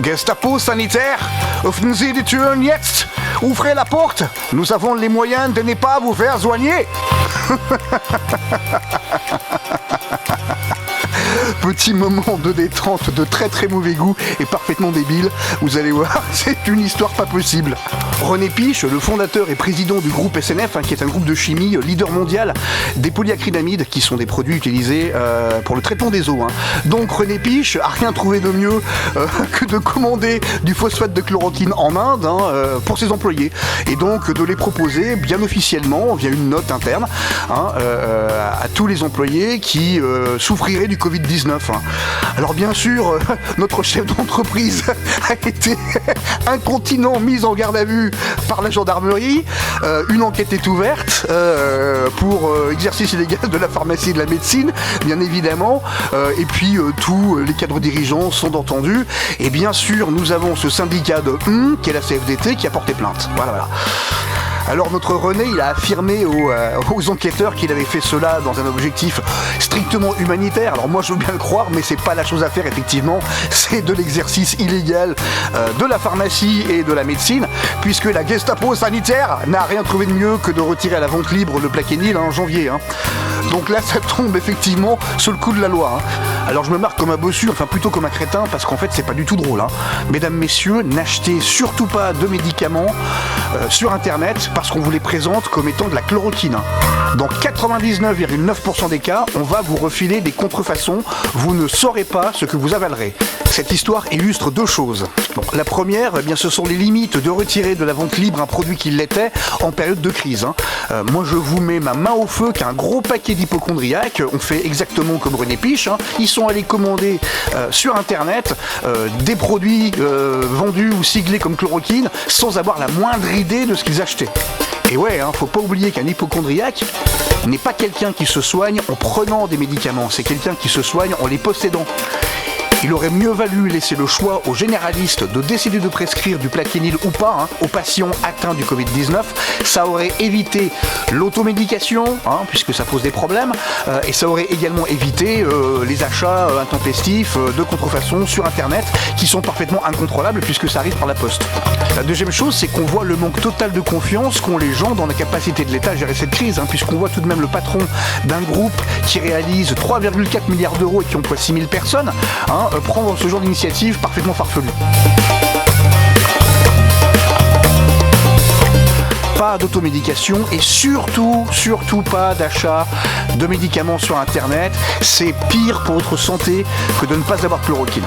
Gestapo sanitaire, öffnen Sie die Türen jetzt. Ouvrez la porte. Nous avons les moyens de ne pas vous faire soigner. Petit moment de détente de très très mauvais goût et parfaitement débile. Vous allez voir, c'est une histoire pas possible. René Piche, le fondateur et président du groupe SNF, qui est un groupe de chimie leader mondial des polyacrylamides, qui sont des produits utilisés pour le traitement des eaux. Donc René Piche a rien trouvé de mieux que de commander du phosphate de chloroquine en Inde pour ses employés. Et donc de les proposer bien officiellement, via une note interne, à tous les employés qui souffriraient du Covid-19. Alors bien sûr, notre chef d'entreprise a été incontinent mis en garde à vue par la gendarmerie. Une enquête est ouverte pour exercice illégal de la pharmacie et de la médecine, bien évidemment. Et puis tous les cadres dirigeants sont entendus. Et bien sûr, nous avons ce syndicat de qui est la CFDT, qui a porté plainte. Voilà. Alors notre René, il a affirmé aux enquêteurs qu'il avait fait cela dans un objectif strictement humanitaire. Alors moi je veux bien le croire, mais c'est pas la chose à faire effectivement. C'est de l'exercice illégal de la pharmacie et de la médecine, puisque la Gestapo sanitaire n'a rien trouvé de mieux que de retirer à la vente libre le Plaquenil en janvier. Donc là ça tombe effectivement sous le coup de la loi. Alors je me marque comme un bossu, enfin plutôt comme un crétin, parce qu'en fait c'est pas du tout drôle. Mesdames, messieurs, n'achetez surtout pas de médicaments sur internet parce qu'on vous les présente comme étant de la chloroquine. Dans 99,9% des cas, on va vous refiler des contrefaçons, vous ne saurez pas ce que vous avalerez. Cette histoire illustre deux choses. Bon, la première, eh bien, ce sont les limites de retirer de la vente libre un produit qui l'était en période de crise. Moi je vous mets ma main au feu qu'un gros paquet d'hypocondriaques ont fait exactement comme René Piche. Ils sont allés commander sur internet des produits vendus ou siglés comme chloroquine sans avoir la moindre idée de ce qu'ils achetaient. Et ouais, faut pas oublier qu'un hypocondriaque n'est pas quelqu'un qui se soigne en prenant des médicaments, c'est quelqu'un qui se soigne en les possédant. Il aurait mieux valu laisser le choix aux généralistes de décider de prescrire du Plaquenil ou pas aux patients atteints du Covid-19. Ça aurait évité l'automédication, puisque ça pose des problèmes, et ça aurait également évité les achats intempestifs de contrefaçon sur Internet, qui sont parfaitement incontrôlables puisque ça arrive par la poste. La deuxième chose, c'est qu'on voit le manque total de confiance qu'ont les gens dans la capacité de l'État à gérer cette crise, puisqu'on voit tout de même le patron d'un groupe qui réalise 3,4 milliards d'euros et qui emploie 6000 personnes, prendre ce genre d'initiative parfaitement farfelue. Pas d'automédication et surtout pas d'achat de médicaments sur internet. C'est pire pour votre santé que de ne pas avoir de chloroquine.